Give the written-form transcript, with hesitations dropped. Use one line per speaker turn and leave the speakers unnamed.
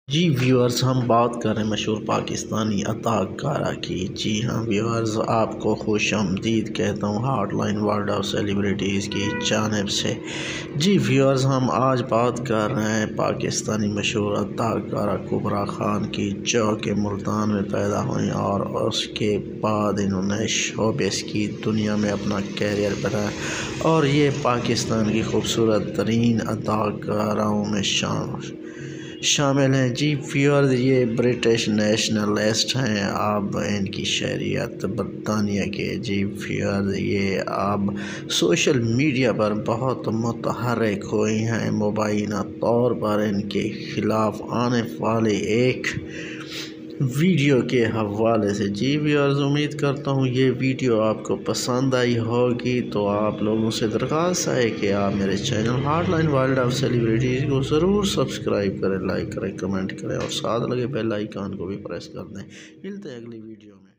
جی viewers, ہم بات کر رہے ہیں مشہور پاکستانی اداکارہ کی۔ جی ہاں ویورز، آپ کو خوش آمدید کہتا ہوں hotline world of celebrities کی جانب سے۔ جی ویورز، ہم آج بات کر رہے ہیں پاکستانی مشہور اداکارہ کبریٰ خان کی، جو کہ ملتان میں پیدا ہوئیں اور اس کے بعد انہوں نے شوبز کی دنیا میں اپنا کیریئر بنایا اور یہ پاکستان کی خوبصورت ترین اداکاروں میں شامل ہیں۔ جی ویورز، یہ برٹش نیشنلسٹ ہیں، اب ان کی شہریت برطانیہ کے۔ جی ویورز، یہ اب سوشل میڈیا پر بہت متحرک ہوئی ہیں، مبینہ طور پر ان کے خلاف آنے والے ایک ویڈیو کے حوالے سے۔ جی ویورز، امید کرتا ہوں یہ ویڈیو آپ کو پسند آئی ہوگی، تو آپ لوگوں سے درخواست ہے کہ آپ میرے channel hotline world of celebrities کو ضرور سبسکرائب کریں، لائک کریں، کمنٹ کریں اور ساتھ لگے بیل آئیکن کو بھی پریس کر دیں۔ ملتے ہیں اگلی ویڈیو میں۔